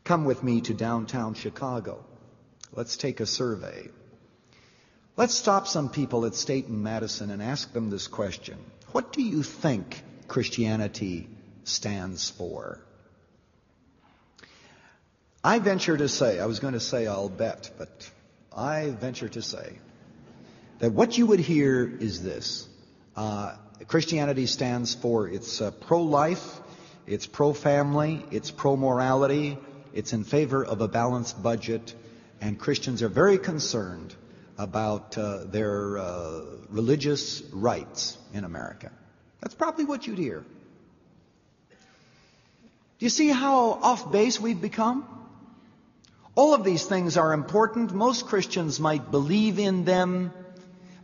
Come with me to downtown Chicago. Let's take a survey. Let's stop some people at State and Madison and ask them this question. What do you think Christianity stands for? I venture to say, I was going to say I'll bet, but I venture to say that what you would hear is this. Christianity stands for it's pro-life, it's pro-family, it's pro-morality, it's in favor of a balanced budget, and Christians are very concerned about their religious rights in America. That's probably what you'd hear. Do you see how off base we've become? All of these things are important. Most Christians might believe in them,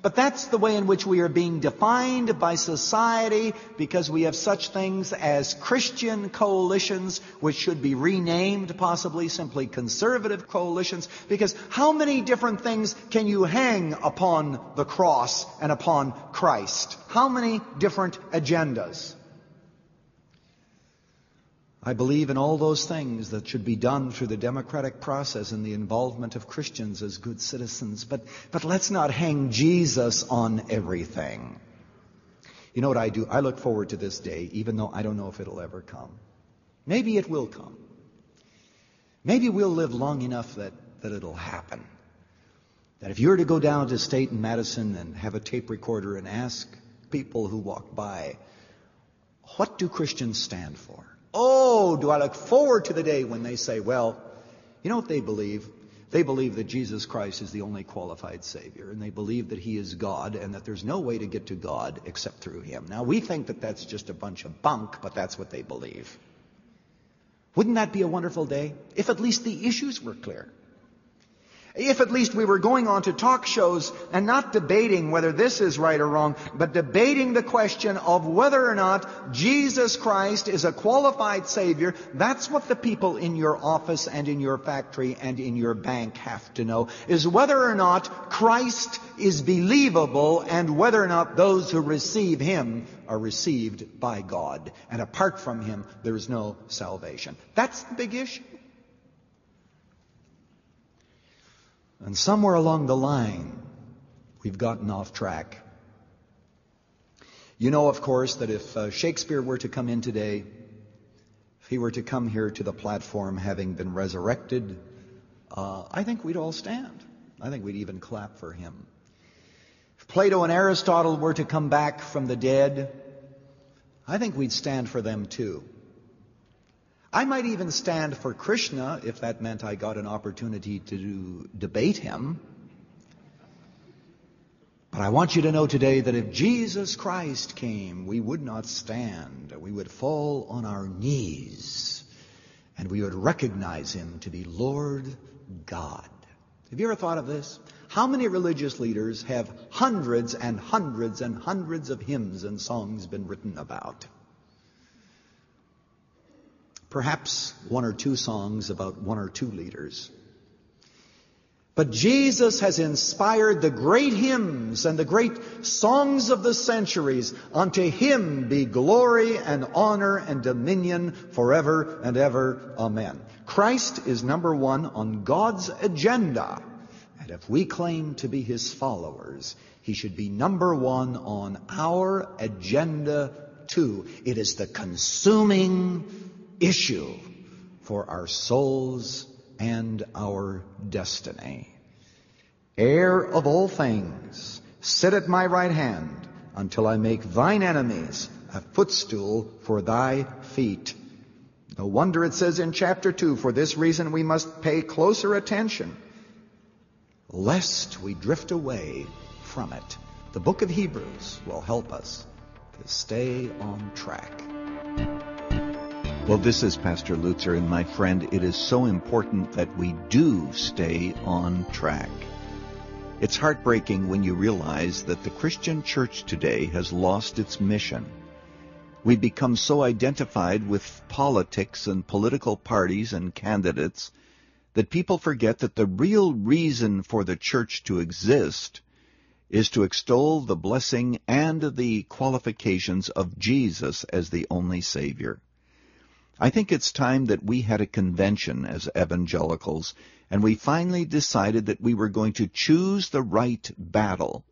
but that's the way in which we are being defined by society, because we have such things as Christian coalitions, which should be renamed possibly simply conservative coalitions, because how many different things can you hang upon the cross and upon Christ? How many different agendas? I believe in all those things that should be done through the democratic process and the involvement of Christians as good citizens. But let's not hang Jesus on everything. You know what I do? I look forward to this day, even though I don't know if it'll ever come. Maybe it will come. Maybe we'll live long enough that it'll happen. That if you were to go down to State and Madison and have a tape recorder and ask people who walk by, what do Christians stand for? Oh, do I look forward to the day when they say, well, you know what they believe? They believe that Jesus Christ is the only qualified Savior, and they believe that He is God and that there's no way to get to God except through Him. Now, we think that that's just a bunch of bunk, but that's what they believe. Wouldn't that be a wonderful day? If at least the issues were clear. If at least we were going on to talk shows and not debating whether this is right or wrong, but debating the question of whether or not Jesus Christ is a qualified Savior. That's what the people in your office and in your factory and in your bank have to know, is whether or not Christ is believable and whether or not those who receive Him are received by God. And apart from Him, there is no salvation. That's the big issue. And somewhere along the line, we've gotten off track. You know, of course, that if Shakespeare were to come in today, if he were to come here to the platform having been resurrected, I think we'd all stand. I think we'd even clap for him. If Plato and Aristotle were to come back from the dead, I think we'd stand for them too. I might even stand for Krishna if that meant I got an opportunity to debate him. But I want you to know today that if Jesus Christ came, we would not stand. We would fall on our knees and we would recognize Him to be Lord God. Have you ever thought of this? How many religious leaders have hundreds and hundreds and hundreds of hymns and songs been written about? Perhaps one or two songs about one or two leaders. But Jesus has inspired the great hymns and the great songs of the centuries. Unto Him be glory and honor and dominion forever and ever. Amen. Christ is number one on God's agenda. And if we claim to be His followers, He should be number one on our agenda too. It is the consuming issue for our souls and our destiny. Heir of all things, sit at my right hand until I make thine enemies a footstool for thy feet. No wonder it says in chapter 2, for this reason we must pay closer attention, lest we drift away from it. The book of Hebrews will help us to stay on track. Well, this is Pastor Lutzer, and my friend, it is so important that we do stay on track. It's heartbreaking when you realize that the Christian church today has lost its mission. We become so identified with politics and political parties and candidates that people forget that the real reason for the church to exist is to extol the blessing and the qualifications of Jesus as the only Savior. I think it's time that we had a convention as evangelicals, and we finally decided that we were going to choose the right battle.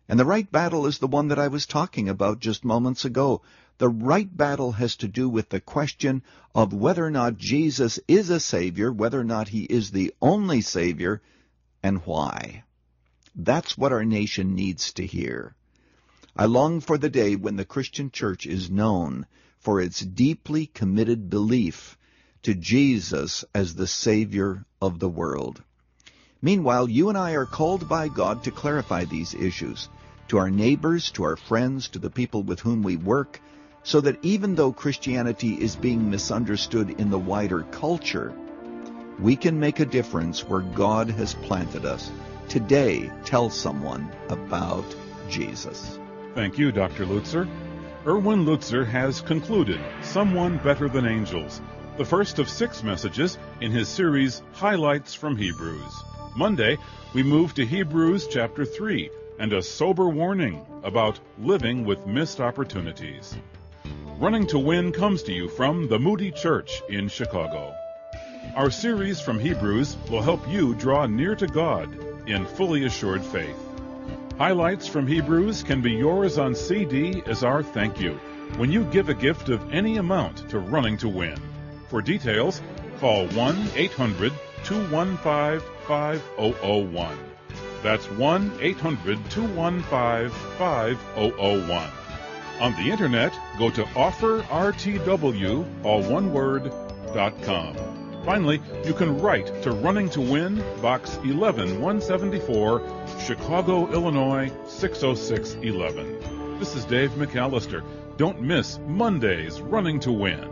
And the right battle is the one that I was talking about just moments ago. The right battle has to do with the question of whether or not Jesus is a Savior, whether or not he is the only Savior, and why. That's what our nation needs to hear. I long for the day when the Christian church is known for its deeply committed belief to Jesus as the Savior of the world. Meanwhile, you and I are called by God to clarify these issues to our neighbors, to our friends, to the people with whom we work, so that even though Christianity is being misunderstood in the wider culture, we can make a difference where God has planted us. Today, tell someone about Jesus. Thank you, Dr. Lutzer. Erwin Lutzer has concluded Someone Better Than Angels, the first of 6 messages in his series Highlights from Hebrews. Monday, we move to Hebrews chapter 3 and a sober warning about living with missed opportunities. Running to Win comes to you from the Moody Church in Chicago. Our series from Hebrews will help you draw near to God in fully assured faith. Highlights from Hebrews can be yours on CD as our thank you when you give a gift of any amount to Running to Win. For details, call 1-800-215-5001. That's 1-800-215-5001. On the internet, go to offerrtw.com. Finally, you can write to Running to Win, Box 11174, Chicago, Illinois 60611. This is Dave McAllister. Don't miss Monday's Running to Win.